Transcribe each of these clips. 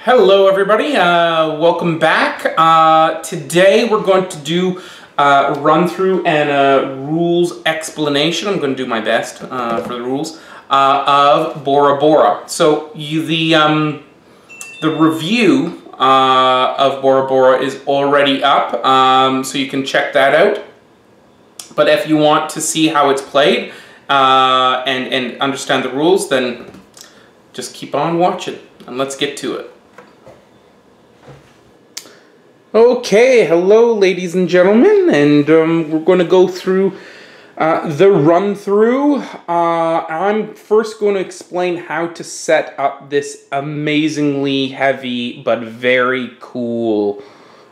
Hello everybody, welcome back. Today we're going to do a run through and a rules explanation. I'm going to do my best for the rules of Bora Bora. So the review of Bora Bora is already up, so you can check that out. But if you want to see how it's played and understand the rules, then just keep on watching and let's get to it. Okay, hello ladies and gentlemen, and we're going to go through the run-through. I'm first going to explain how to set up this amazingly heavy but very cool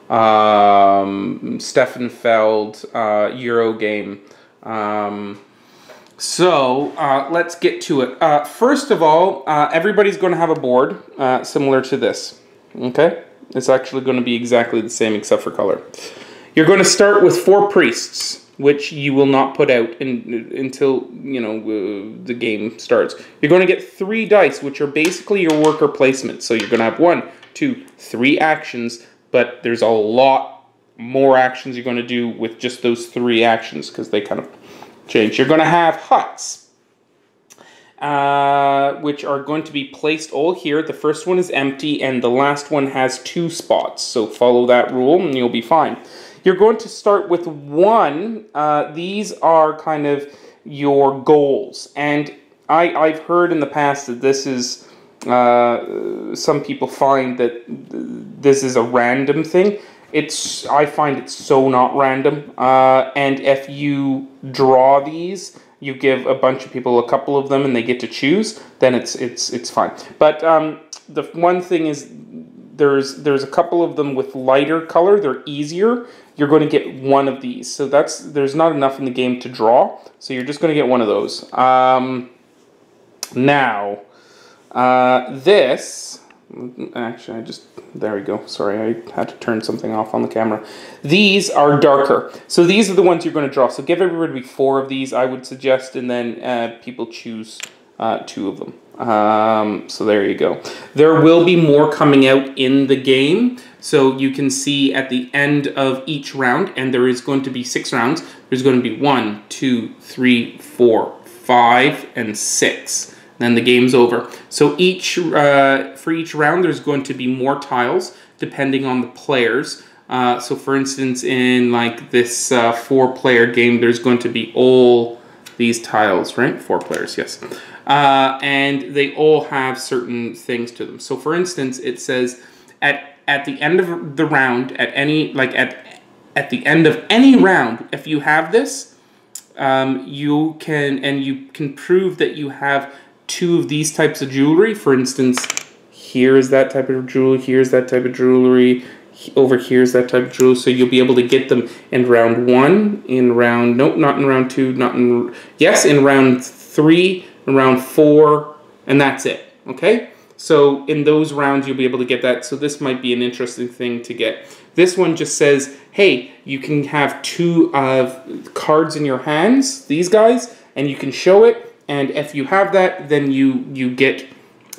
Stefan Feld Euro game. So let's get to it. First of all, everybody's going to have a board similar to this, okay? It's actually going to be exactly the same except for color. You're going to start with 4 priests, which you will not put out until, the game starts. You're going to get 3 dice, which are basically your worker placement. So you're going to have 1, 2, 3 actions, but there's a lot more actions you're going to do with just those 3 actions because they kind of change. You're going to have huts, which are going to be placed all here. The first one is empty and the last one has 2 spots. So follow that rule and you'll be fine. You're going to start with 1. These are kind of your goals. And I've heard in the past that this is, some people find that this is a random thing. I find it so not random. And if you draw these, you give a bunch of people a couple of them and they get to choose, then it's fine. But the one thing is there's a couple of them with lighter color. They're easier. You're going to get 1 of these. So there's not enough in the game to draw. So you're just going to get 1 of those. Now, this... Actually, there we go. Sorry, I had to turn something off on the camera. These are darker. So these are the ones you're going to draw. So give everybody 4 of these, I would suggest, and then people choose 2 of them. So there you go. There will be more coming out in the game. So you can see at the end of each round, and there is going to be 6 rounds, there's going to be 1, 2, 3, 4, 5, and 6. Then the game's over. So for each round, there's going to be more tiles depending on the players. So for instance, in like this 4-player game, there's going to be all these tiles, right? 4 players, yes. And they all have certain things to them. So for instance, it says at the end of the round, at the end of any round, if you have this, you can prove that you have 2 of these types of jewelry. For instance, here is that type of jewelry, here's that type of jewelry, over here is that type of jewelry. So you'll be able to get them in round 1, in round, nope, not in round 2, in round 3, in round 4, and that's it, okay? So in those rounds, you'll be able to get that. So this might be an interesting thing to get. This one just says, hey, you can have 2 cards in your hands, these guys, and you can show it. And if you have that, then you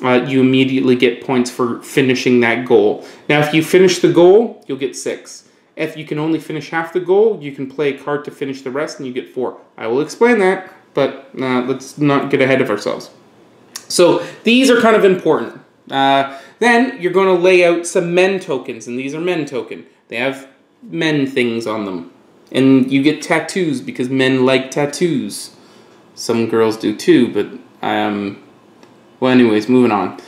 immediately get points for finishing that goal. Now, if you finish the goal, you'll get 6. If you can only finish half the goal, you can play a card to finish the rest, and you get 4. I will explain that, but let's not get ahead of ourselves. So these are kind of important. Then you're going to lay out some men tokens, and these are men token. They have men things on them, and you get tattoos because men like tattoos. Some girls do too, but, well, anyways, moving on.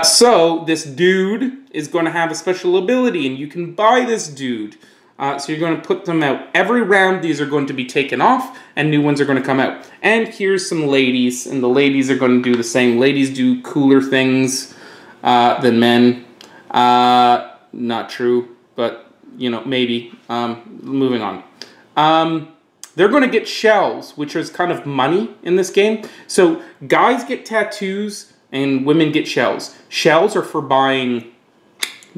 So, this dude is going to have a special ability, and you can buy this dude. So, you're going to put them out. Every round, these are going to be taken off, and new ones are going to come out. And here's some ladies, and the ladies are going to do the same. Ladies do cooler things than men. Not true, but, maybe. Moving on. They're going to get shells, which is kind of money in this game. So guys get tattoos and women get shells. Shells are for buying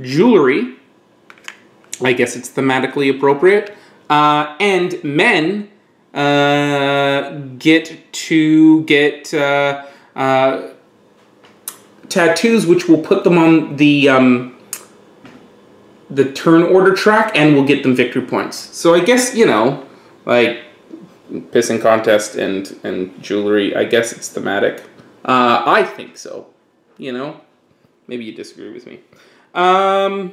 jewelry. I guess it's thematically appropriate. And men get to get tattoos, which will put them on the turn order track, and we'll get them victory points. So I guess, you know, like pissing contest and jewelry, I guess it's thematic. I think so, you know. Maybe you disagree with me. You're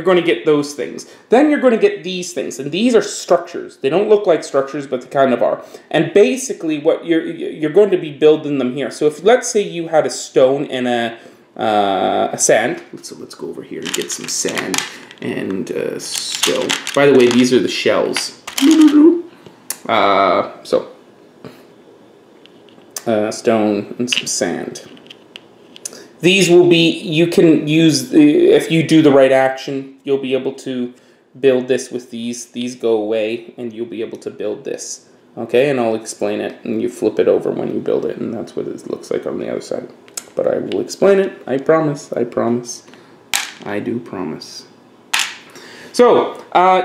going to get those things. Then you're going to get these things, and these are structures. They don't look like structures, but they kind of are. And basically, what you're going to be building them here. So if, let's say, you had a stone and a sand. Let's go over here and get some sand and stone. By the way, these are the shells. Stone and some sand. These will be, you can use, if you do the right action, you'll be able to build this with these. These go away, and you'll be able to build this. Okay, and I'll explain it, and you flip it over when you build it, and that's what it looks like on the other side. But I will explain it. I promise. I promise. I do promise. So,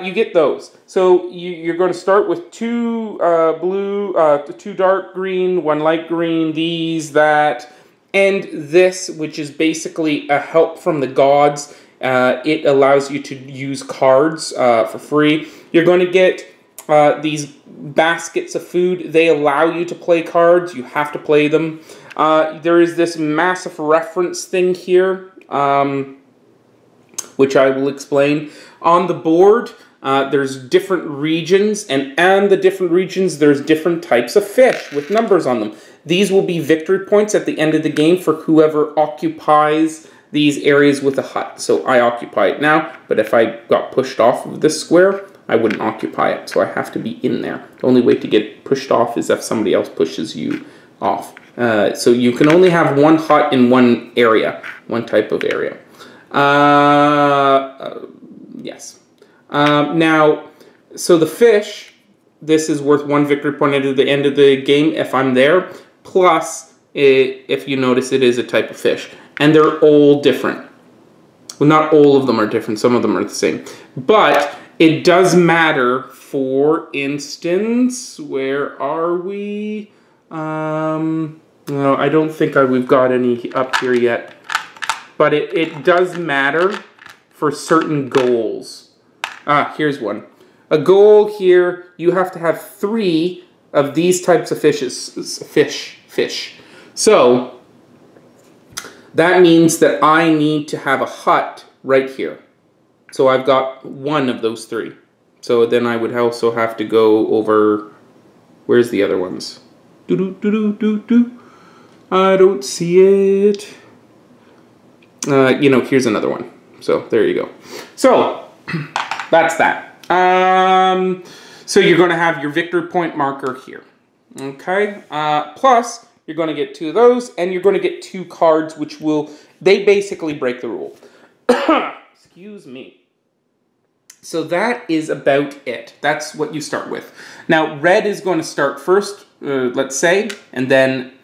you get those. So, you're going to start with 2 blue, 2 dark green, 1 light green, these, that, and this, which is basically a help from the gods. It allows you to use cards for free. You're going to get these baskets of food. They allow you to play cards. You have to play them. There is this massive reference thing here, which I will explain. On the board, there's different regions, and the different regions, there's different types of fish with numbers on them. These will be victory points at the end of the game for whoever occupies these areas with a hut. So I occupy it now, but if I got pushed off of this square, I wouldn't occupy it. So I have to be in there. The only way to get pushed off is if somebody else pushes you off. So you can only have 1 hut in 1 area, 1 type of area. Yes. Now, so the fish, this is worth 1 victory point at the end of the game if I'm there. Plus, if you notice, it is a type of fish. And they're all different. Well, not all of them are different. Some of them are the same. But it does matter. For instance, where are we? No, I don't think we've got any up here yet. But it does matter for certain goals. Here's one. A goal here, you have to have 3 of these types of fish. So, that means that I need to have a hut right here. So I've got 1 of those 3. So then I would also have to go over, where's the other ones? I don't see it. You know, here's another one. So there you go. So that's that. So you're going to have your victory point marker here. Okay. Plus, you're going to get 2 of those, and you're going to get 2 cards, which will, they basically break the rule. Excuse me. So that is about it. That's what you start with. Now, red is going to start first, let's say, and then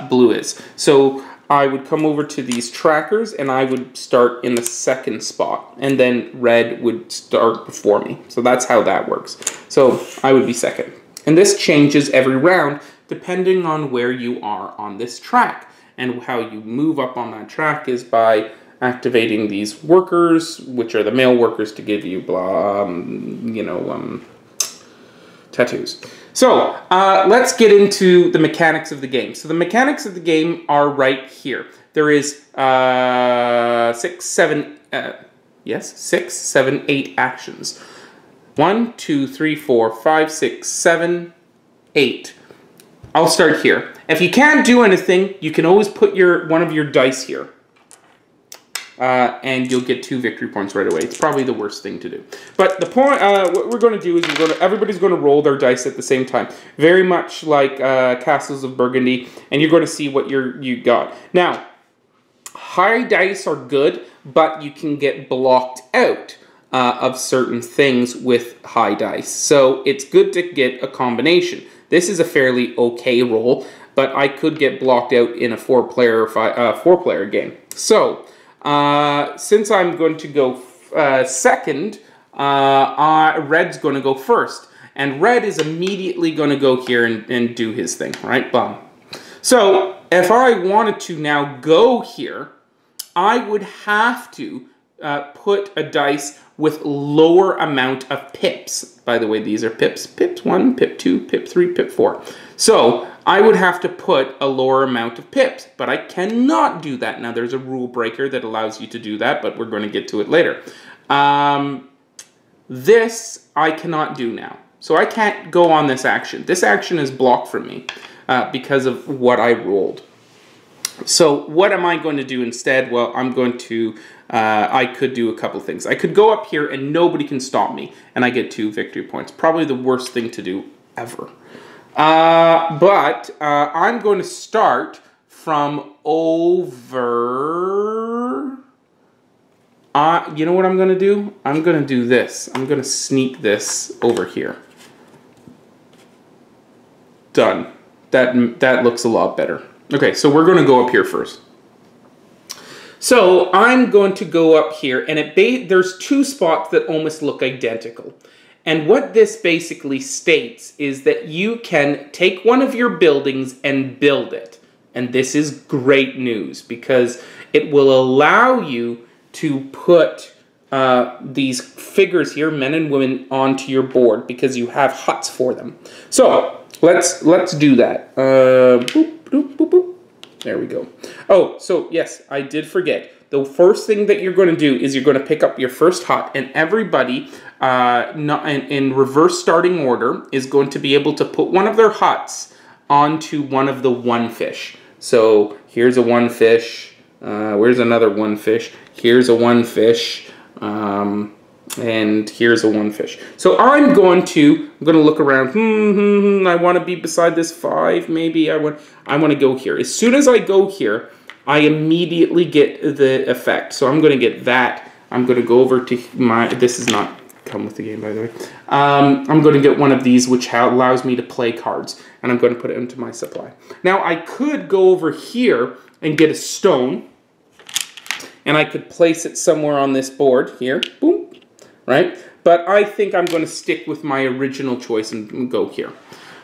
blue is. So I would come over to these trackers, and I would start in the 2nd spot, and then red would start before me. So that's how that works. So I would be 2nd. And this changes every round, depending on where you are on this track. And how you move up on that track is by activating these workers, which are the male workers, to give you tattoos. So let's get into the mechanics of the game. So the mechanics of the game are right here. There is 6, 7, 8 actions. 1, 2, 3, 4, 5, 6, 7, 8. I'll start here. If you can't do anything, you can always put one of your dice here. And you'll get 2 victory points right away. It's probably the worst thing to do. But the point, what we're going to do is everybody's going to roll their dice at the same time. Very much like Castles of Burgundy. And you're going to see what you got. Now, high dice are good, but you can get blocked out of certain things with high dice. So it's good to get a combination. This is a fairly okay roll, but I could get blocked out in a 4-player game. So, since I'm going to go second, red's going to go first. And red is immediately going to go here and do his thing, right? Boom. So, if I wanted to now go here, I would have to put a dice with lower amount of pips. By the way, these are pips. Pips 1, pip 2, pip 3, pip 4. So I would have to put a lower amount of pips, but I cannot do that. Now there's a rule breaker that allows you to do that, but we're going to get to it later. This I cannot do now. So I can't go on this action. This action is blocked from me because of what I rolled. So what am I going to do instead? Well, I'm going to, I could do a couple things. I could go up here and nobody can stop me, and I get 2 victory points. Probably the worst thing to do ever. But I'm going to start from over... you know what I'm going to do? I'm going to do this. I'm going to sneak this over here. Done. That looks a lot better. Okay, so we're going to go up here first. So I'm going to go up here, and there's 2 spots that almost look identical. And what this basically states is that you can take one of your buildings and build it. And this is great news because it will allow you to put these figures here, men and women, onto your board because you have huts for them. So let's do that. Boop, boop, boop, boop. There we go. Oh, so yes, I did forget. The first thing that you're going to do is you're going to pick up your first hut, and everybody in reverse starting order is going to be able to put one of their huts onto one of the 1 fish. So here's a 1 fish. Where's another 1 fish? Here's a 1 fish. And here's a 1 fish. So I'm going to look around. I want to be beside this 5. Maybe I want to go here. As soon as I go here, I immediately get the effect. So I'm going to get that. I'm going to go over to my. This does not come with the game, by the way. I'm going to get one of these, which allows me to play cards, and I'm going to put it into my supply. Now I could go over here and get a stone, and I could place it somewhere on this board here. Boom. Right? But I think I'm going to stick with my original choice and go here.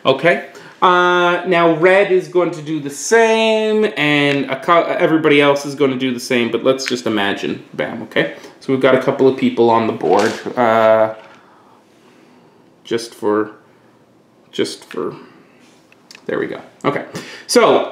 Okay? Now red is going to do the same, and everybody else is going to do the same, but let's just imagine. Bam, okay? So we've got a couple of people on the board. Just for... There we go. Okay. So,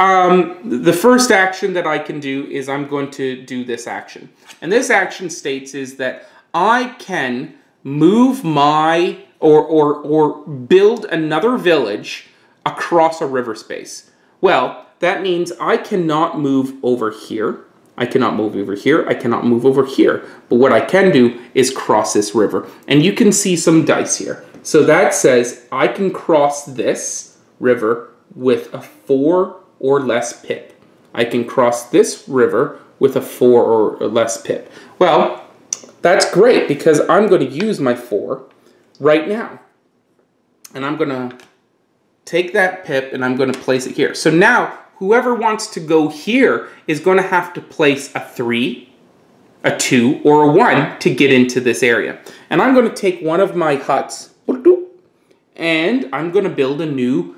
the first action that I can do is I'm going to do this action. And this action states is that I can move my, or build another village across a river space. Well, that means I cannot move over here. I cannot move over here. I cannot move over here. But what I can do is cross this river. And you can see some dice here. So that says I can cross this river with a 4 or less pip. I can cross this river with a 4 or less pip. Well, that's great because I'm going to use my 4 right now. And I'm going to take that pip and I'm going to place it here. So now whoever wants to go here is going to have to place a 3, a 2, or a 1 to get into this area. And I'm going to take one of my huts and I'm going to build a new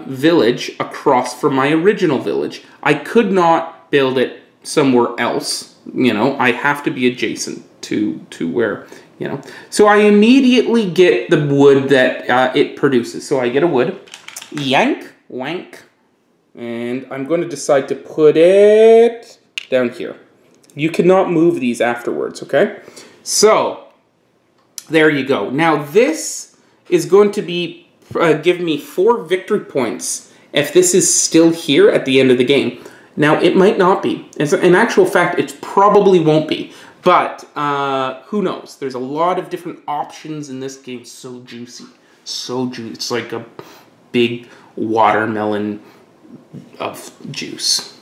village across from my original village. I could not build it somewhere else. You know, I have to be adjacent to where, you know. So I immediately get the wood that it produces. So I get a wood, yank, wank, and I'm going to decide to put it down here. You cannot move these afterwards, okay? So, there you go. Now this is going to be give me 4 victory points if this is still here at the end of the game. Now, it might not be. In actual fact, it probably won't be. But, who knows? There's a lot of different options in this game. So juicy. So juicy. It's like a big watermelon of juice.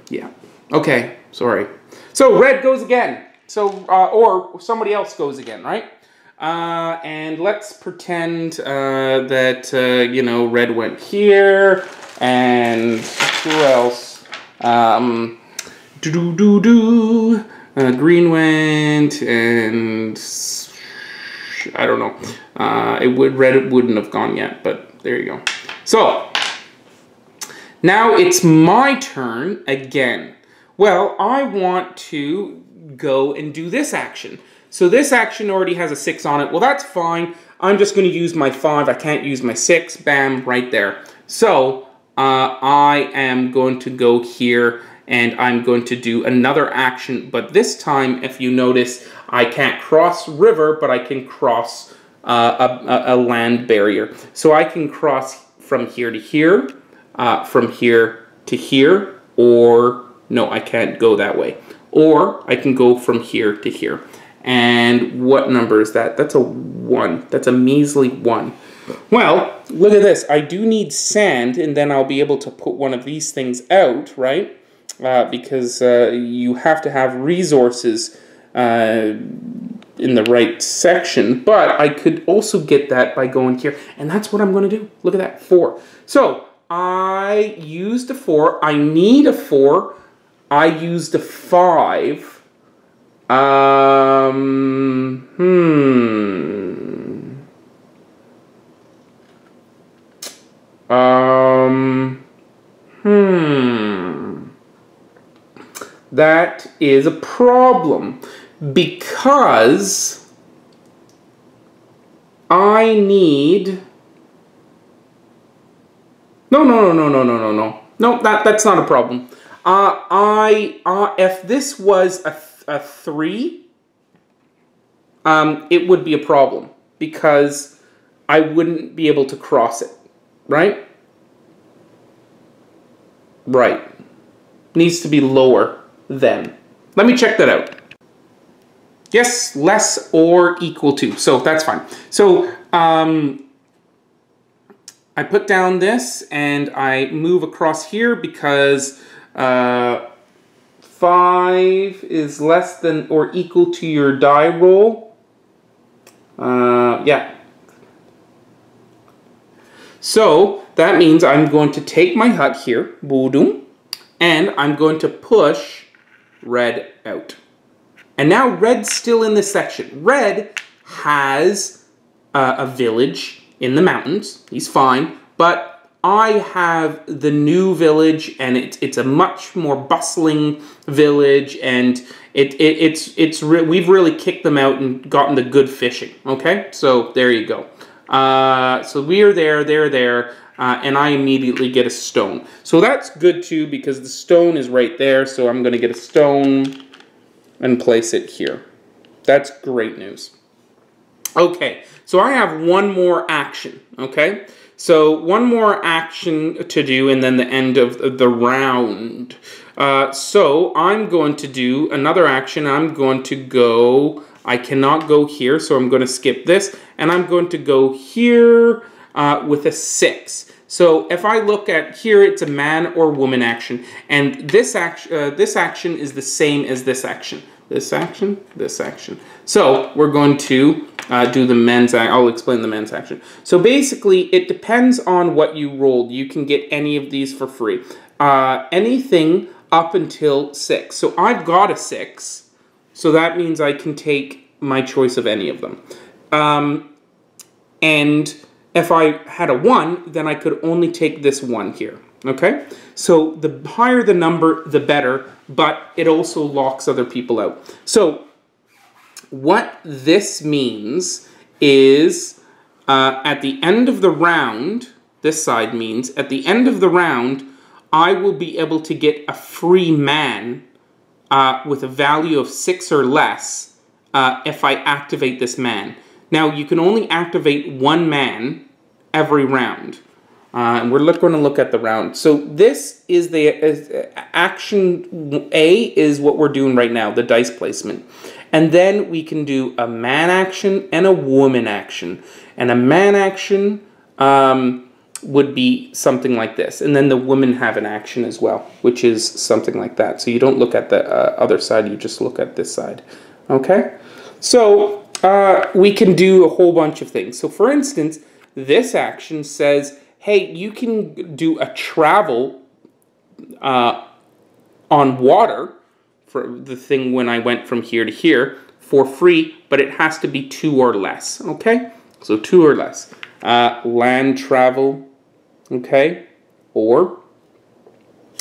Yeah. Okay. Sorry. So, red goes again. So, or somebody else goes again, right? And let's pretend that, you know, red went here. And who else? Green went, and I don't know. Red wouldn't have gone yet, but there you go. So Now it's my turn again. Well, I want to go and do this action. So this action already has a 6 on it. Well, that's fine. I'm just going to use my 5. I can't use my 6. Bam, right there. So I am going to go here and I'm going to do another action. But this time, if you notice, I can't cross river, but I can cross a land barrier. So I can cross from here to here, from here to here, or no, I can't go that way. Or I can go from here to here. And what number is that? That's a 1. That's a measly 1. Well, look at this. I do need sand, and then I'll be able to put one of these things out, right? Because you have to have resources in the right section. But I could also get that by going here. And that's what I'm going to do. Look at that, 4. So I used a 4. I need a 4. I used a 5. That is a problem because I need... No, that's not a problem. If this was a 3, it would be a problem because I wouldn't be able to cross it, right? Right. Needs to be lower than. Let me check that out. Yes, less or equal to. So that's fine. So I put down this and I move across here because 5 is less than or equal to your die roll. Yeah. So that means I'm going to take my hut here, boom, and I'm going to push red out. And now red's still in this section. Red has a village in the mountains. He's fine, but I have the new village, and it's a much more bustling village, and we've really kicked them out and gotten the good fishing. Okay, so there you go. So we are there, they're there, and I immediately get a stone. So that's good too because the stone is right there. So I'm going to get a stone and place it here. That's great news. Okay, so I have one more action. Okay. So one more action to do and then the end of the round. So I'm going to do another action. I'm going to go, I cannot go here, so I'm going to skip this. And I'm going to go here with a 6. So if I look at here, it's a man or woman action. And this action is the same as this action. This action, this action. So we're going to do the men's action. I'll explain the men's action. So basically, it depends on what you rolled. You can get any of these for free. Anything up until 6. So I've got a 6. So that means I can take my choice of any of them. And if I had a 1, then I could only take this 1 here. Okay? So the higher the number, the better, but it also locks other people out. So what this means is at the end of the round, this side means at the end of the round, I will be able to get a free man with a value of 6 or less if I activate this man. Now, you can only activate 1 man every round. And we're going to look at the round. So this is the action A is what we're doing right now, the dice placement. And then we can do a man action and a woman action. And a man action would be something like this. And then the women have an action as well, which is something like that. So you don't look at the other side, you just look at this side. Okay? So we can do a whole bunch of things. So for instance, this action says, hey, you can do a travel on water for the thing when I went from here to here for free, but it has to be 2 or less, okay? So 2 or less. Land travel, okay? Or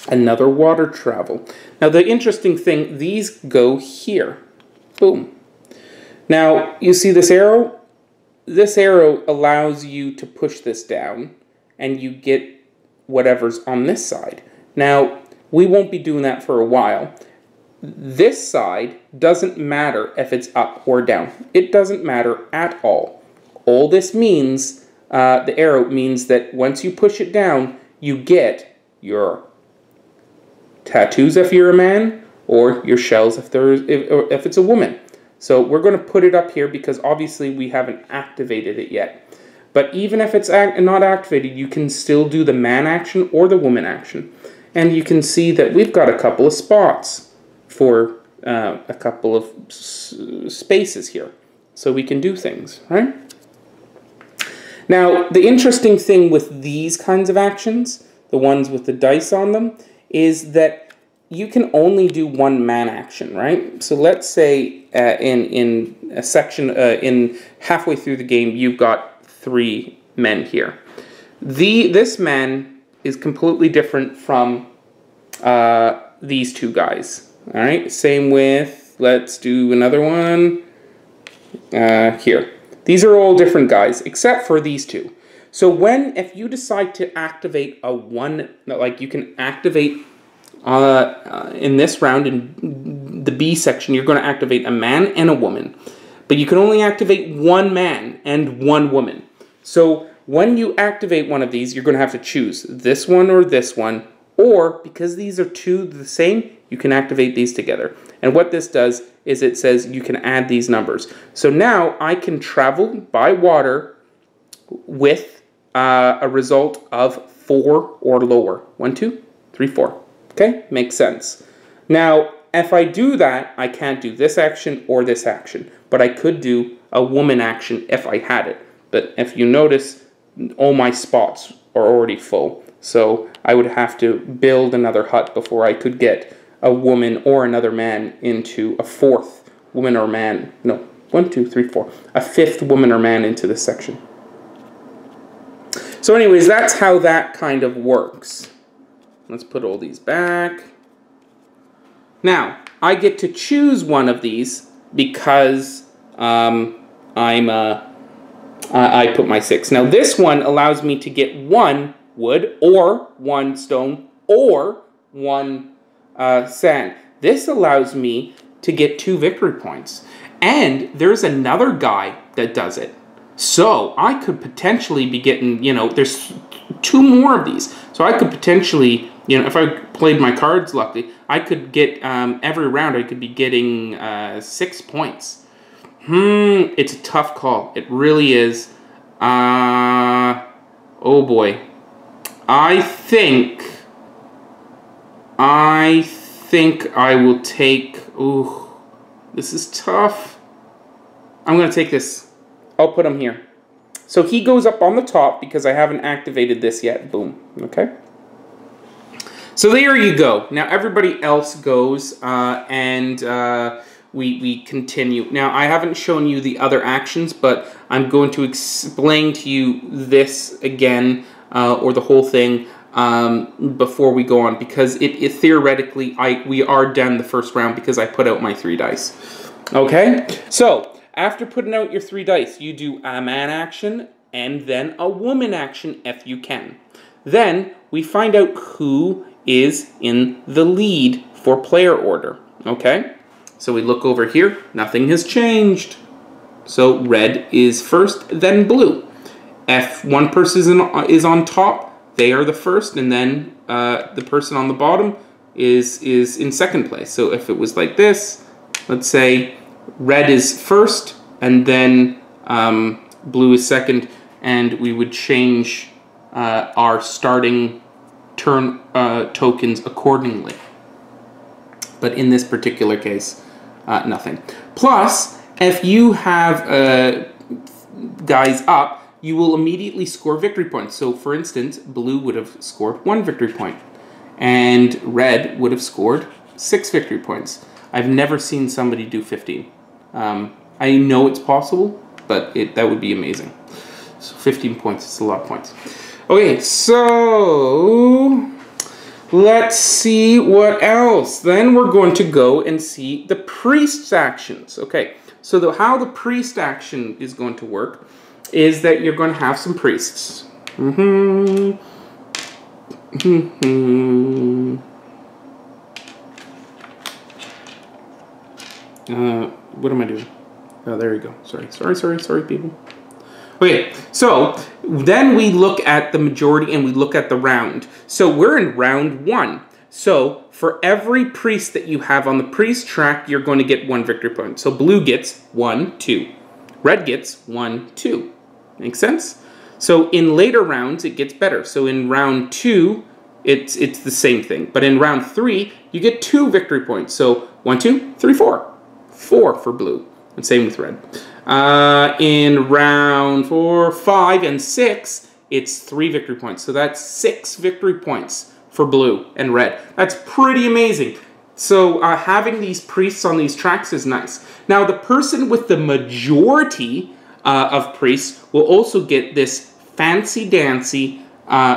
Another water travel. Now the interesting thing, these go here. Boom. Now you see this arrow? This arrow allows you to push this down and you get whatever's on this side. Now we won't be doing that for a while. This side doesn't matter if it's up or down. It doesn't matter at all. All this means, the arrow means that once you push it down, you get your tattoos if you're a man, or your shells if it's a woman. So we're going to put it up here because obviously we haven't activated it yet. But even if it's not activated, you can still do the man action or the woman action. And you can see that we've got a couple of spots for a couple of spaces here. So we can do things, right? Now, the interesting thing with these kinds of actions, the ones with the dice on them, is that you can only do one man action, right? So let's say in a section, in halfway through the game, you've got 3 men here. This man is completely different from these 2 guys, all right? Same with, let's do another one here. These are all different guys, except for these 2. So if you decide to activate a one, like you can activate in this round, in the B section, you're going to activate a man and a woman. But you can only activate one man and one woman. So when you activate one of these, you're going to have to choose this one or this one. Or, because these are 2 the same, you can activate these together. And what this does is it says you can add these numbers. So now I can travel by water with a result of 4 or lower. 1, 2, 3, 4. Okay, makes sense. Now, if I do that, I can't do this action or this action, but I could do a woman action if I had it. But if you notice, all my spots are already full, so I would have to build another hut before I could get a woman or another man into a 4th woman or man. No, 1, 2, 3, 4. A 5th woman or man into this section. So anyways, that's how that kind of works. Let's put all these back. Now, I get to choose one of these because I put my 6. Now, this one allows me to get 1 wood or 1 stone or 1 sand. This allows me to get 2 victory points. And there's another guy that does it. So I could potentially be getting, there's 2 more of these. So I could potentially, if I played my cards luckily, I could get, every round I could be getting 6 points. It's a tough call. It really is. Oh boy. I think I will take, ooh, this is tough. I'm going to take this. I'll put him here. So he goes up on the top because I haven't activated this yet. Boom. Okay. So there you go. Now everybody else goes and we continue. Now I haven't shown you the other actions, but I'm going to explain to you this again or the whole thing before we go on, because it theoretically we are done the first round because I put out my 3 dice. Okay? So after putting out your 3 dice, you do a man action and then a woman action if you can. Then we find out who is in the lead for player order. Okay? So we look over here. Nothing has changed. So red is first, then blue. If one person is on top, they are the first, and then the person on the bottom is in second place. So if it was like this, let's say red is first, and then blue is second, and we would change our starting turn tokens accordingly. But in this particular case, nothing. Plus, if you have guys up, you will immediately score victory points. So, for instance, blue would have scored 1 victory point, and red would have scored 6 victory points. I've never seen somebody do 15. I know it's possible, but that would be amazing. So 15 points, it's a lot of points. Okay, so Let's see what else. Then we're going to go and see the priest's actions. Okay, so how the priest action is going to work is that you're going to have some priests. What am I doing? Oh, there you go. Sorry, people. Okay, so then we look at the majority and we look at the round. So we're in round 1. So for every priest that you have on the priest track, you're going to get 1 victory point. So blue gets 1, 2. Red gets 1, 2. Make sense? So in later rounds, it gets better. So in round 2, it's the same thing. But in round 3, you get 2 victory points. So 1, 2, 3, 4. 4 for blue. And same with red. In round 4, 5, and 6, it's 3 victory points. So that's 6 victory points for blue and red. That's pretty amazing. So having these priests on these tracks is nice. Now the person with the majority of priests will also get this fancy-dancy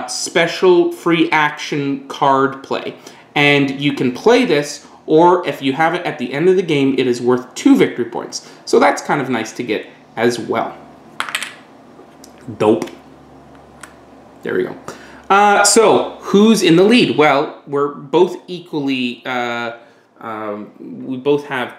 special free action card play. And you can play this, or if you have it at the end of the game, it is worth 2 victory points. So that's kind of nice to get as well. Dope. There we go. So who's in the lead? Well, we're both equally, we both have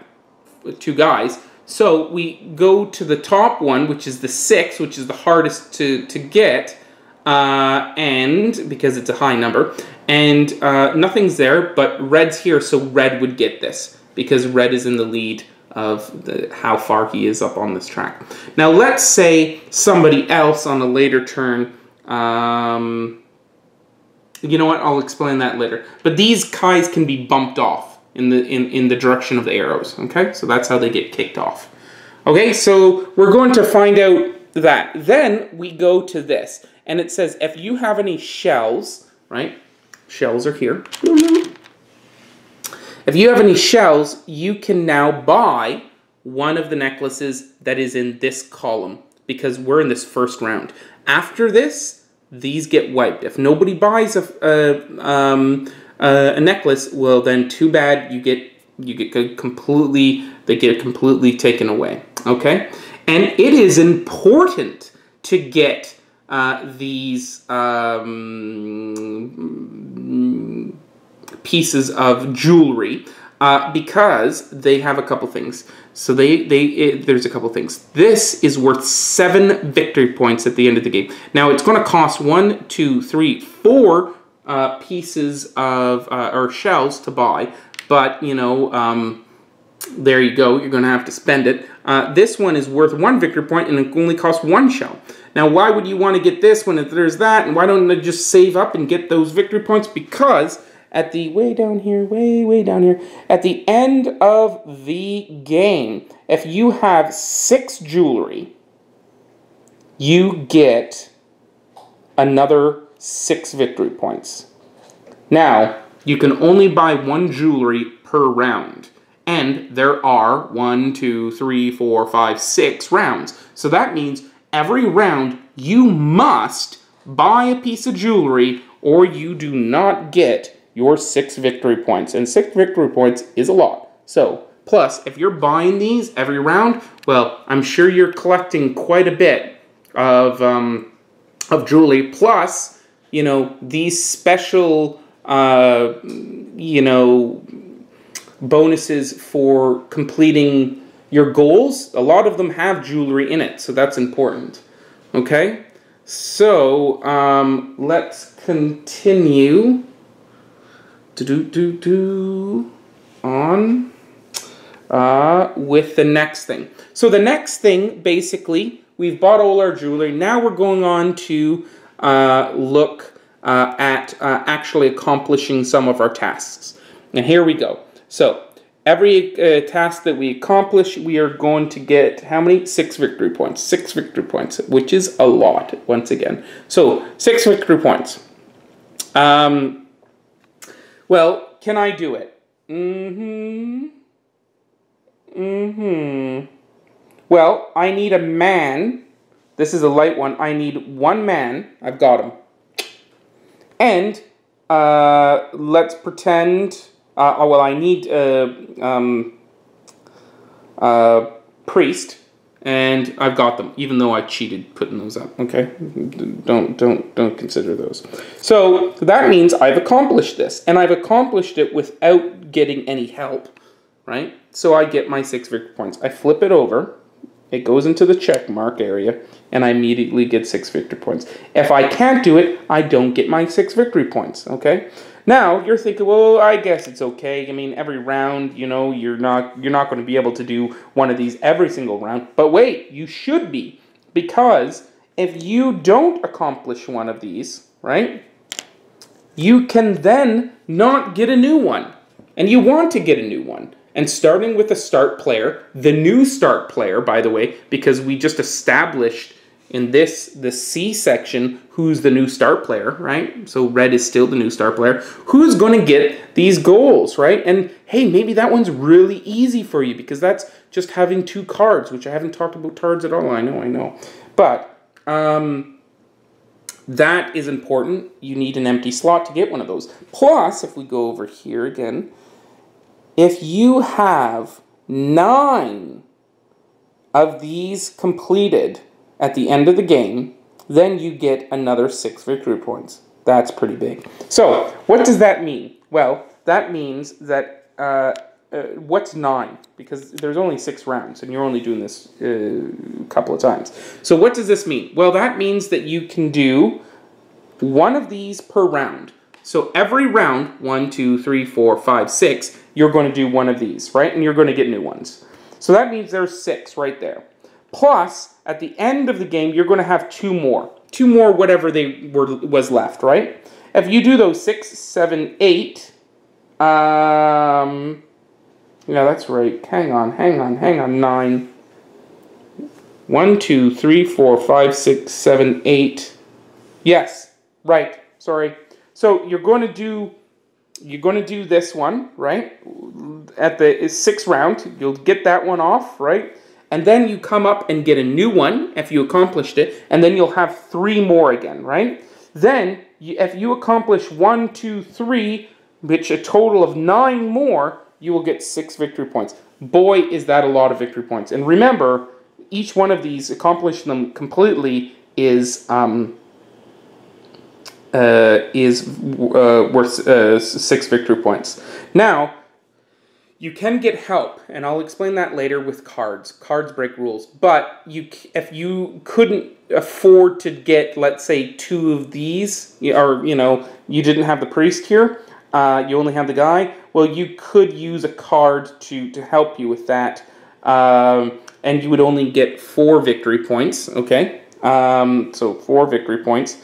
2 guys. So we go to the top one, which is the 6, which is the hardest to get. And because it's a high number, and nothing's there, but red's here, so red would get this because red is in the lead of how far he is up on this track. Now let's say somebody else on a later turn, you know what, I'll explain that later, but these guys can be bumped off in the direction of the arrows. Okay, so that's how they get kicked off. Okay, so we're going to find out that. Then we go to this. And it says, if you have any shells, right? Shells are here. If you have any shells, you can now buy one of the necklaces that is in this column, because we're in this first round. After this, these get wiped. If nobody buys a necklace, well then too bad. They get completely taken away. Okay, and it is important to get these pieces of jewelry because they have a couple things. So there's a couple things. This is worth 7 victory points at the end of the game. Now it's going to cost 1, 2, 3, 4 pieces of or shells to buy, but you know, there you go. You're going to have to spend it. This one is worth 1 victory point and it only costs 1 shell. Now, why would you want to get this when there's that? And why don't I just save up and get those victory points? Because at the way down here, at the end of the game, if you have 6 jewelry, you get another 6 victory points. Now, you can only buy 1 jewelry per round. And there are 1, 2, 3, 4, 5, 6 rounds. So that means every round you must buy a piece of jewelry or you do not get your 6 victory points. And 6 victory points is a lot. So, plus, if you're buying these every round, well, I'm sure you're collecting quite a bit of jewelry. Plus, you know, these special, you know, bonuses for completing your goals, a lot of them have jewelry in it, so that's important. Okay, so let's continue on with the next thing. So the next thing, basically, we've bought all our jewelry. Now we're going on to look at actually accomplishing some of our tasks. And here we go. So every task that we accomplish, we are going to get how many? 6 victory points. 6 victory points, which is a lot, once again. So 6 victory points. Well, can I do it? Well, I need a man. This is a light one. I need 1 man. I've got him. And let's pretend, well, I need priest, and I've got them, even though I cheated putting those up, okay? Don't consider those. So that means I've accomplished this, and I've accomplished it without getting any help, right? So I get my 6 victory points. I flip it over, it goes into the check mark area, and I immediately get 6 victory points. If I can't do it, I don't get my 6 victory points, okay? Now, you're thinking, well, I guess it's okay. I mean, every round, you know, you're not going to be able to do one of these every single round. But wait, you should be. Because if you don't accomplish one of these, right, you can then not get a new one. And you want to get a new one. And starting with the start player, the new start player, by the way, because we just established in the C section who's the new start player, right? So red is still the new start player. Who's going to get these goals, right? And hey, maybe that one's really easy for you because that's just having 2 cards, which I haven't talked about cards at all. I know. But that is important. You need an empty slot to get one of those. Plus, if we go over here again, if you have 9 of these completed at the end of the game, then you get another 6 victory points. That's pretty big. So, what does that mean? Well, that means that, what's 9? Because there's only 6 rounds, and you're only doing this a couple of times. So what does this mean? Well, that means that you can do one of these per round. So every round, 1, 2, 3, 4, 5, 6, you're going to do one of these, right? And you're going to get new ones. So that means there's 6 right there. Plus, at the end of the game, you're going to have 2 more. 2 more whatever was left, right? If you do those 6, 7, 8, yeah, that's right. Hang on. 9. 1, 2, 3, 4, 5, 6, 7, 8. Yes, right. Sorry. So you're going to do this one, right? At the 6th round, you'll get that one off, right? And then you come up and get a new one if you accomplished it, and then you'll have 3 more again, right? Then, if you accomplish 1, 2, 3, which a total of 9 more, you will get 6 victory points. Boy, is that a lot of victory points. And remember, each one of these, accomplishing them completely, is worth 6 victory points. Now, you can get help, and I'll explain that later with cards. Cards break rules. But if you couldn't afford to get, let's say, 2 of these, or, you know, you didn't have the priest here, you only have the guy, well, you could use a card to help you with that, and you would only get 4 victory points, okay? So 4 victory points.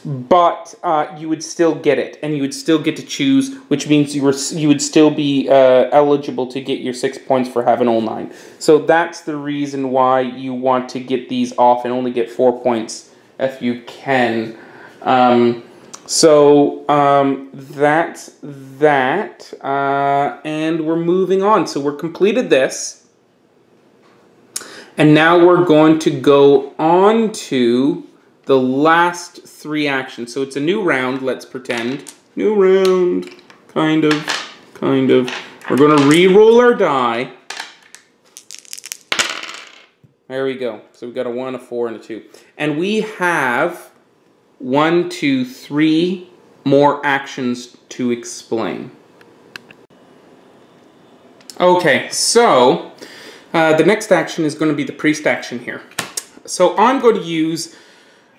But you would still get it, and you would still get to choose, which means you would still be eligible to get your 6 points for having all 9. So that's the reason why you want to get these off and only get 4 points if you can. That's that, and we're moving on. So we're completed this, and now we're going to go on to the last 3 actions. So it's a new round, let's pretend. New round, kind of. We're going to re-roll our die. There we go. So we've got a 1, a 4, and a 2. And we have 1, 2, 3 more actions to explain. Okay, so the next action is going to be the priest action here. So I'm going to use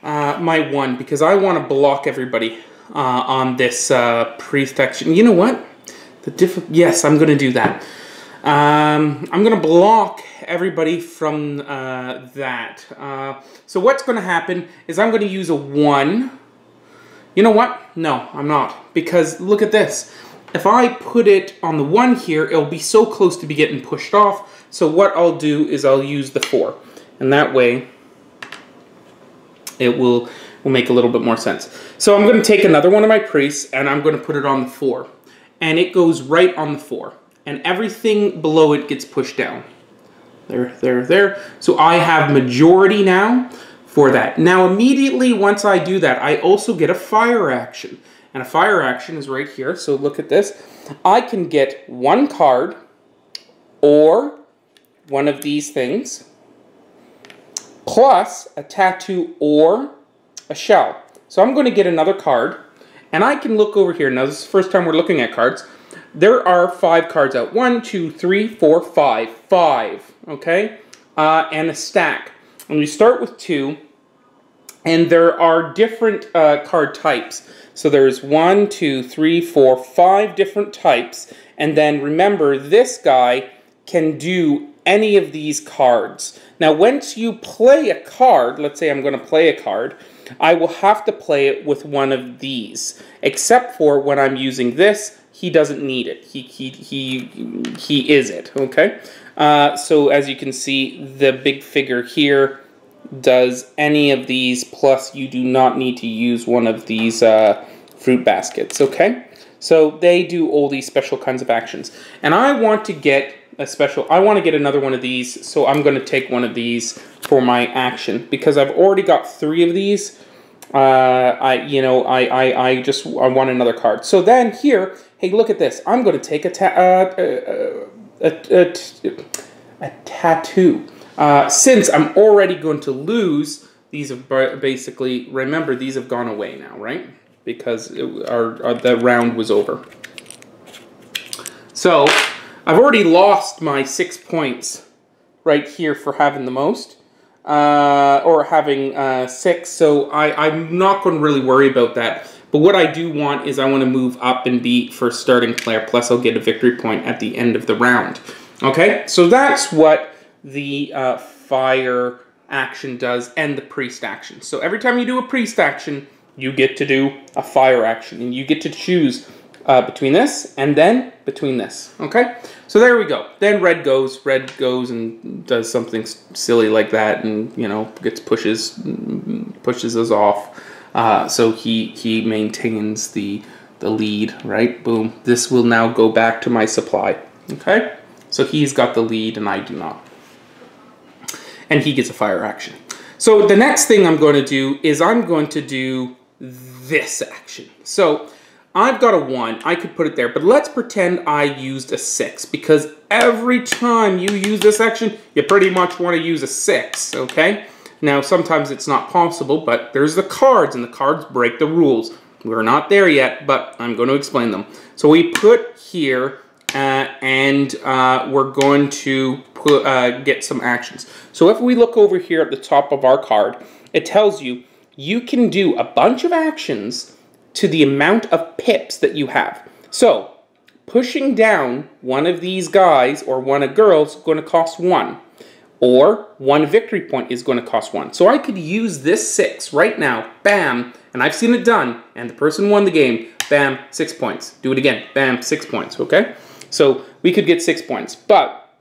my 1 because I want to block everybody on this priest action. You know what? Yes, I'm going to do that. I'm going to block everybody from that. So what's going to happen is I'm going to use a 1. You know what? No, I'm not. Because look at this. If I put it on the 1 here, it'll be so close to be getting pushed off. So what I'll do is I'll use the 4. And that way it will make a little bit more sense. So I'm going to take another one of my priests and I'm going to put it on the 4. And it goes right on the 4. And everything below it gets pushed down. There. So I have majority now for that. Now immediately once I do that, I also get a fire action. And a fire action is right here. So look at this. I can get one card or one of these things plus a tattoo or a shell. So I'm going to get another card, and I can look over here. Now, this is the first time we're looking at cards. There are 5 cards out. 1, 2, 3, 4, 5. 5, okay? And a stack. And we start with 2, and there are different card types. So there's 1, 2, 3, 4, 5 different types. And then remember, this guy can do any of these cards. Now, once you play a card, let's say I'm going to play a card, I will have to play it with one of these. Except for when I'm using this, he doesn't need it. He is it, okay? So as you can see, the big figure here does any of these, plus you do not need to use one of these fruit baskets, okay? So they do all these special kinds of actions. And I want to get I want to get another one of these, so I'm going to take one of these for my action because I've already got 3 of these. I want another card. So then here, hey, look at this. I'm going to take a tattoo. Since I'm already going to lose, these have basically, remember, these have gone away now, right? Because the round was over. So I've already lost my 6 points right here for having the most, or having 6, so I'm not going to really worry about that. But what I do want is I want to move up and be first starting player, plus I'll get a victory point at the end of the round. Okay, so that's what the fire action does and the priest action. So every time you do a priest action, you get to do a fire action, and you get to choose between this and then between this, okay? So there we go. Then red goes and does something silly like that, and you know, pushes us off. So he maintains the lead, right? Boom. This will now go back to my supply, okay? So he's got the lead and I do not. And he gets a fire action. So the next thing I'm going to do is I'm going to do this action. So I've got a 1, I could put it there, but let's pretend I used a 6, because every time you use this action, you pretty much want to use a 6, okay? Now, sometimes it's not possible, but there's the cards, and the cards break the rules. We're not there yet, but I'm going to explain them. So we put here, and we're going to get some actions. So if we look over here at the top of our card, it tells you you can do a bunch of actions to the amount of pips that you have. So, pushing down one of these guys or one of girls is going to cost 1. Or 1 victory point is going to cost 1. So I could use this 6 right now, bam, and I've seen it done, and the person won the game, bam, 6 points. Do it again, bam, 6 points, okay? So we could get 6 points, but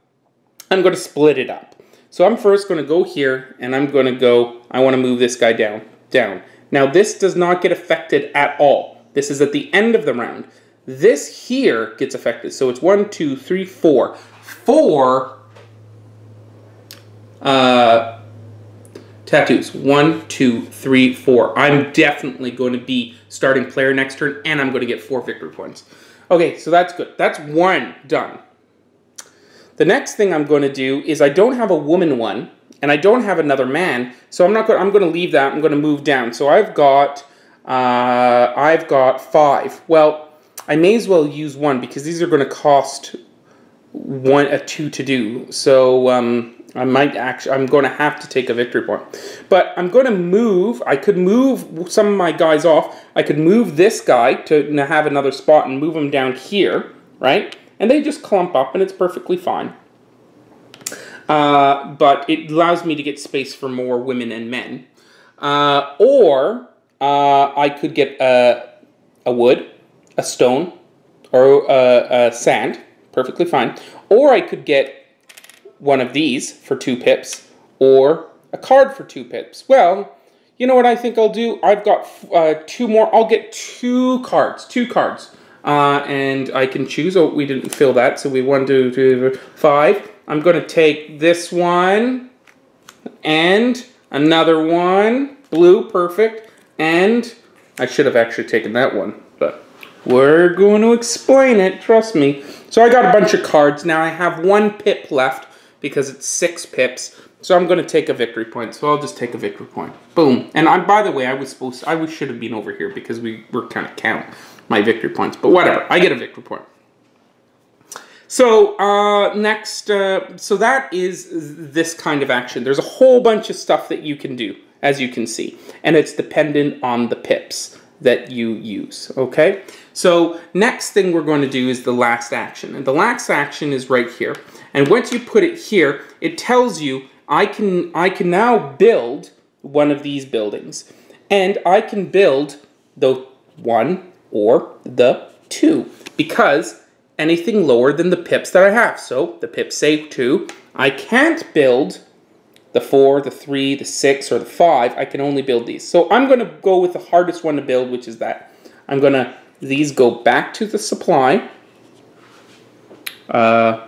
I'm going to split it up. So I'm first going to go here, and I'm going to go, I want to move this guy down. Now, this does not get affected at all. This is at the end of the round. This here gets affected. So it's 1, 2, 3, 4. 4 tattoos. 1, 2, 3, 4. I'm definitely going to be starting player next turn, and I'm going to get 4 victory points. Okay, so that's good. That's 1 done. The next thing I'm going to do is I don't have a woman one, and I don't have another man, so I'm going to leave that. I'm going to move down. So I've got 5. Well, I may as well use 1 because these are going to cost 2 to do. So I'm going to have to take a victory point. But I'm going to move. I could move some of my guys off. I could move this guy to have another spot and move him down here, right? And they just clump up, and it's perfectly fine. But it allows me to get space for more women and men. Or I could get a wood, a stone, or sand, perfectly fine. Or I could get one of these for 2 pips, or a card for 2 pips. Well, you know what I think I'll do? I've got 2 more. I'll get 2 cards. 2 cards. And I can choose. Oh, we didn't fill that, so we 1, 2, 3, 5. I'm going to take this one, and another one, blue, perfect, and I should have actually taken that one, but We're going to explain it, trust me. So I got a bunch of cards. Now I have 1 pip left because it's 6 pips. So I'm going to take a victory point. So I'll just take a victory point. Boom. And by the way, I should have been over here because we were kind of count my victory points. But whatever, I get a victory point. So next, so that is this kind of action. There's a whole bunch of stuff that you can do, as you can see, and it's dependent on the pips that you use, okay? So next thing we're going to do is the last action, and the last action is right here. And once you put it here, it tells you I can now build one of these buildings, and I can build the 1 or the 2 because anything lower than the pips that I have. So the pips say 2. I can't build the 4, the 3, the 6, or the 5. I can only build these. So I'm going to go with the hardest one to build, which is that. I'm going to, these go back to the supply. And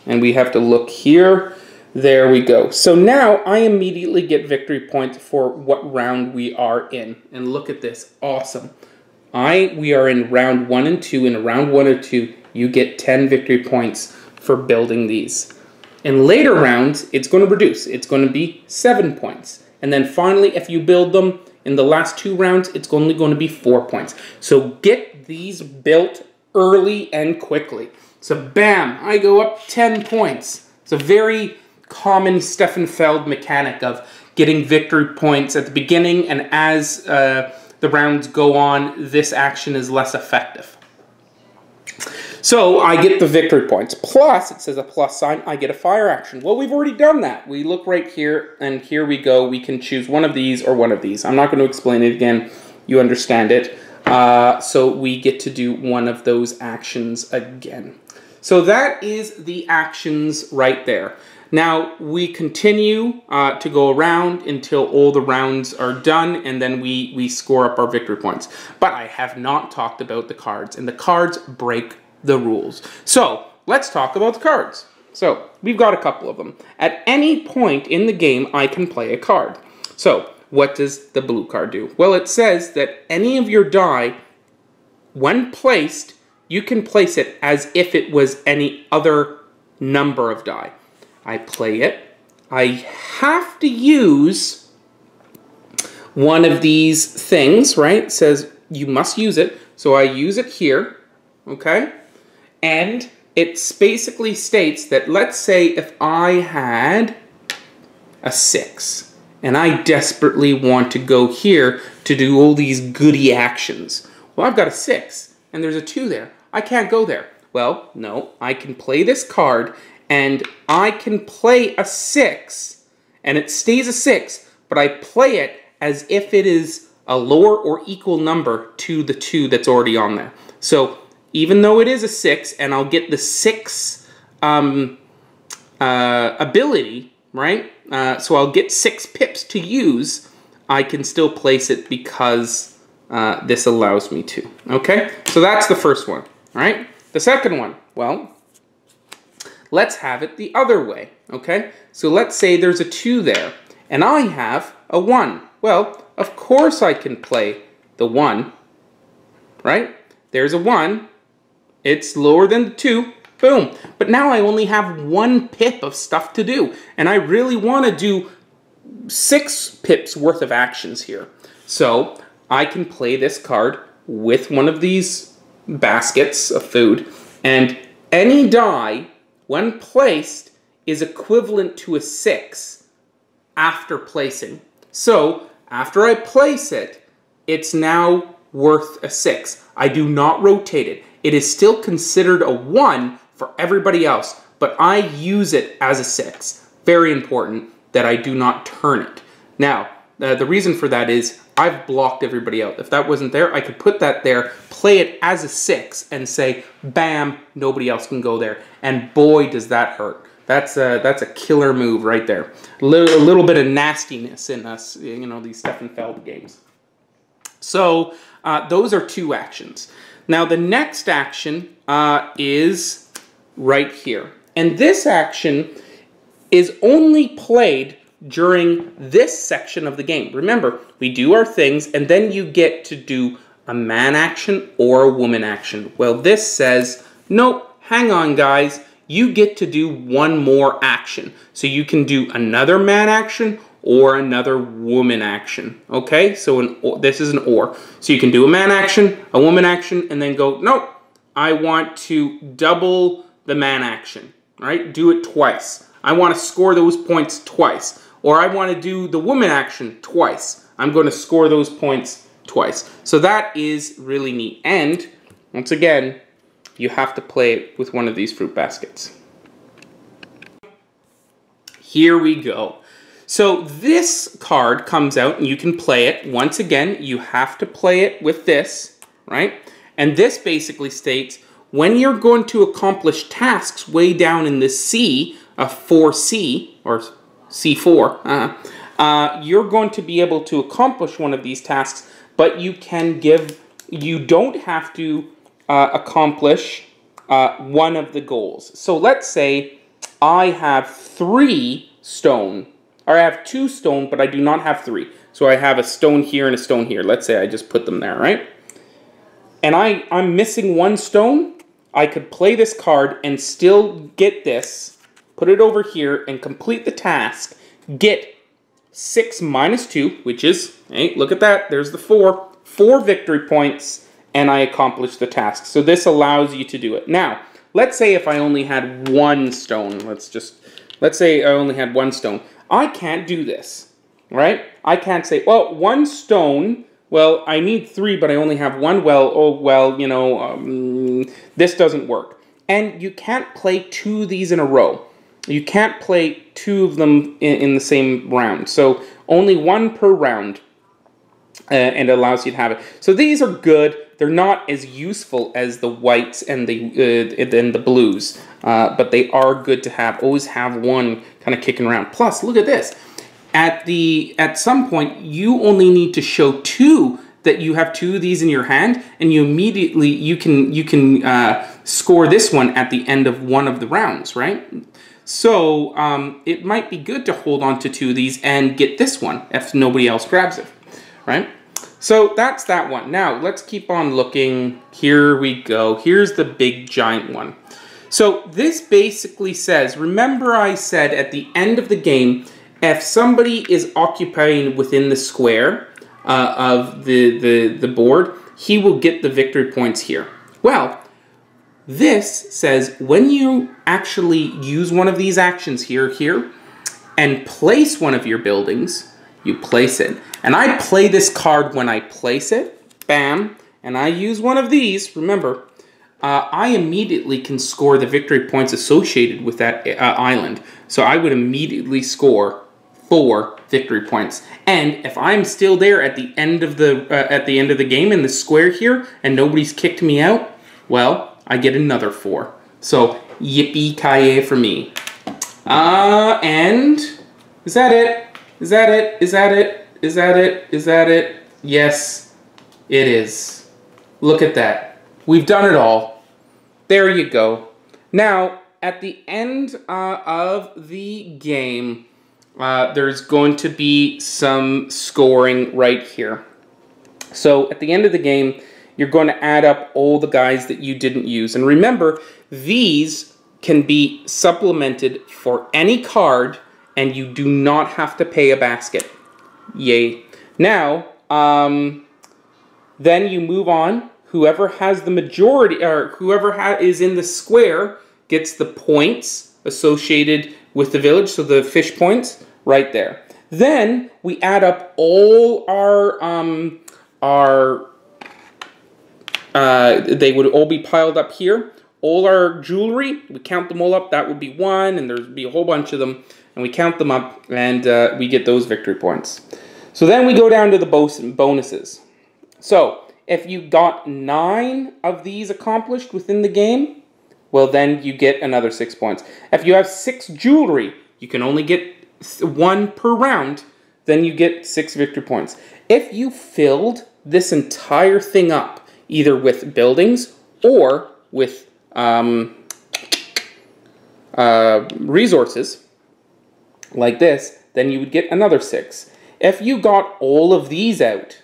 we have to look here. There we go. So now I immediately get victory points for what round we are in. And look at this. Awesome. We are in round 1 and 2. In round 1 or 2, you get 10 victory points for building these. In later rounds, it's going to reduce. It's going to be 7 points. And then finally, if you build them in the last 2 rounds, it's only going to be 4 points. So get these built early and quickly. So bam, I go up 10 points. It's a very common Stefan Feld mechanic of getting victory points at the beginning, and as the rounds go on, this action is less effective. So I get the victory points. Plus, it says a plus sign, I get a fire action. Well, we've already done that. We look right here, and here we go. We can choose one of these or one of these. I'm not going to explain it again. You understand it. So we get to do one of those actions again. So that is the actions right there. Now, we continue to go around until all the rounds are done, and then we score up our victory points. But I have not talked about the cards, and the cards break the rules. So, let's talk about the cards. So, we've got a couple of them. At any point in the game, I can play a card. So, what does the blue card do? Well, it says that any of your die, when placed, you can place it as if it was any other number of die. I play it. I have to use one of these things, right? It says you must use it. So I use it here, okay? And it basically states that, let's say if I had a 6 and I desperately want to go here to do all these goody actions. Well, I've got a 6 and there's a 2 there. I can't go there. Well, no, I can play this card and I can play a 6 and it stays a 6, but I play it as if it is a lower or equal number to the 2 that's already on there. So even though it is a 6 and I'll get the 6 ability, right? So I'll get 6 pips to use, I can still place it because this allows me to, okay? So that's the first one, all right? The second one, well, let's have it the other way, okay? So let's say there's a 2 there, and I have a 1. Well, of course I can play the 1, right? There's a 1. It's lower than the 2. Boom. But now I only have 1 pip of stuff to do, and I really want to do 6 pips worth of actions here. So I can play this card with one of these baskets of food, and any die, when placed, is equivalent to a 6 after placing. So after I place it, it's now worth a 6. I do not rotate it. It is still considered a 1 for everybody else, but I use it as a 6. Very important that I do not turn it. Now, the reason for that is I've blocked everybody out. If that wasn't there, I could put that there, play it as a 6, and say, bam, nobody else can go there. And boy, does that hurt. That's a killer move right there. A little bit of nastiness in us, you know, these Stefan Feld games. So those are 2 actions. Now the next action is right here. And this action is only played during this section of the game. Remember, we do our things, and then you get to do a man action or a woman action. Well, this says, nope, hang on guys, you get to do one more action. So you can do another man action or another woman action, okay? So this is an or. So you can do a man action, a woman action, and then go, nope, I want to double the man action, right? Do it twice. I want to score those points twice. Or I want to do the woman action twice. I'm going to score those points twice. So that is really neat. And once again, you have to play it with one of these fruit baskets. Here we go. So this card comes out and you can play it. Once again, you have to play it with this, right? And this basically states when you're going to accomplish tasks way down in the C, 4C, or C4, you're going to be able to accomplish one of these tasks, but you don't have to accomplish one of the goals. So let's say I have 3 stone, or I have 2 stone, but I do not have 3. So I have a stone here and a stone here. Let's say I just put them there, right? And I'm missing 1 stone. I could play this card and still get this, put it over here, and complete the task, get 6 minus 2, which is, hey, look at that, there's the 4 victory points, and I accomplished the task. So this allows you to do it. Now, let's say if I only had 1 stone, let's say I only had 1 stone. I can't do this, right? I can't say, well, 1 stone, well, I need 3, but I only have 1. Well, oh, well, you know, this doesn't work. And you can't play 2 of these in a row. You can't play 2 of them in the same round. So only 1 per round, and it allows you to have it. So these are good. They're not as useful as the whites and the blues, but they are good to have. Always have 1 kind of kicking around. Plus, look at this. At some point, you only need to show 2 that you have 2 of these in your hand, and you can score this one at the end of one of the rounds, right? So it might be good to hold on to 2 of these and get this one if nobody else grabs it, right? So that's that one. Now let's keep on looking. Here we go. Here's the big giant one. So this basically says, remember I said at the end of the game, if somebody is occupying within the square of the board, he will get the victory points here. Well, this says when you actually use one of these actions here, and place one of your buildings, you place it. And I play this card when I place it, bam, and I use one of these, remember, I immediately can score the victory points associated with that island. So I would immediately score 4 victory points. And if I'm still there at the end of the game in the square here, and nobody's kicked me out, well, I get another 4. So yippee-ki-yay for me. And is that it? Is that it? Is that it? Is that it? Is that it? Yes, it is. Look at that. We've done it all. There you go. Now, at the end of the game, there's going to be some scoring right here. So at the end of the game, you're going to add up all the guys that you didn't use. And remember, these can be supplemented for any card, and you do not have to pay a basket. Yay. Now, then you move on. Whoever has the majority, or whoever is in the square, gets the points associated with the village, so the fish points right there. Then we add up all they would all be piled up here. All our jewelry, we count them all up, that would be 1, and there'd be a whole bunch of them, and we count them up, and we get those victory points. So then we go down to the bonuses. So if you got 9 of these accomplished within the game, well then you get another 6 points. If you have 6 jewelry, you can only get 1 per round, then you get 6 victory points. If you filled this entire thing up, either with buildings or with resources, like this, then you would get another 6. If you got all of these out,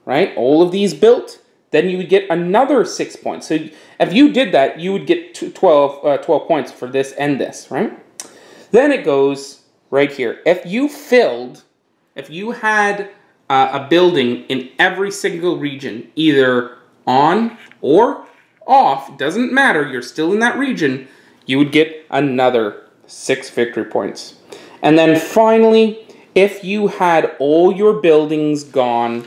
right, all of these built, then you would get another 6 points. So if you did that, you would get 12 points for this and this, right? Then it goes right here. If you had a building in every single region, either on or off, doesn't matter, you're still in that region, you would get another 6 victory points. And then finally, if you had all your buildings gone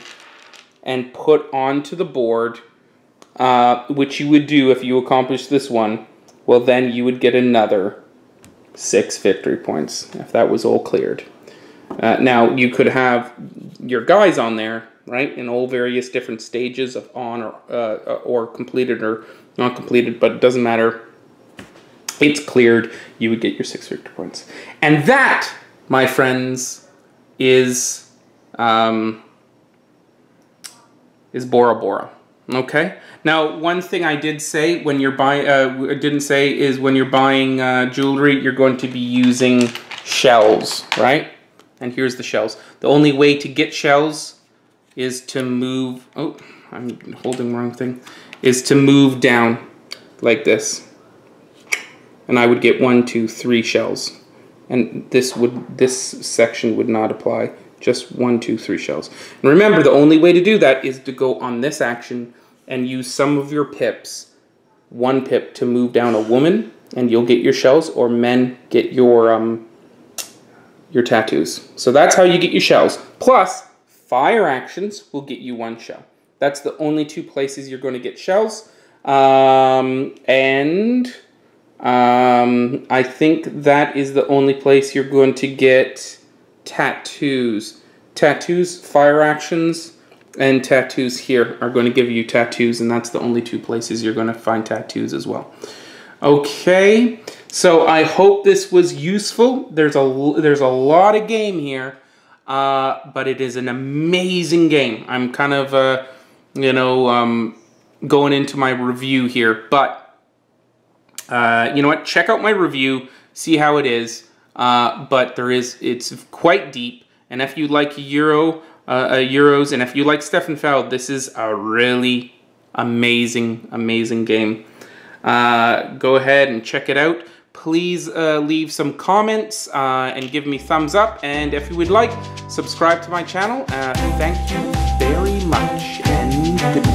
and put onto the board, which you would do if you accomplished this one, well then you would get another 6 victory points if that was all cleared. Now you could have your guys on there, right, in all various different stages of on or completed or not completed, but it doesn't matter. It's cleared. You would get your 6 victory points, and that, my friends, is Bora Bora. Okay. Now, one thing I did say when you're buying, is when you're buying jewelry, you're going to be using shells, right? And here's the shells. The only way to get shells is to move. Oh, I'm holding the wrong thing. Is to move down like this, and I would get 1, 2, 3 shells, and this section would not apply. Just 1, 2, 3 shells. And remember, the only way to do that is to go on this action and use some of your pips, 1 pip, to move down a woman, and you'll get your shells, or men get your tattoos. So that's how you get your shells. Plus, fire actions will get you 1 shell. That's the only 2 places you're going to get shells. I think that is the only place you're going to get tattoos. Tattoos, fire actions, and tattoos here are going to give you tattoos, and that's the only 2 places you're going to find tattoos as well. Okay, so I hope this was useful. There's a lot of game here, but it is an amazing game. I'm kind of going into my review here, but you know what? Check out my review, see how it is. But it's quite deep, and if you like Euros, and if you like Stefan Feld, this is a really amazing game. Go ahead and check it out. Please leave some comments and give me thumbs up, and if you would like, subscribe to my channel. Thank you very much, and goodbye.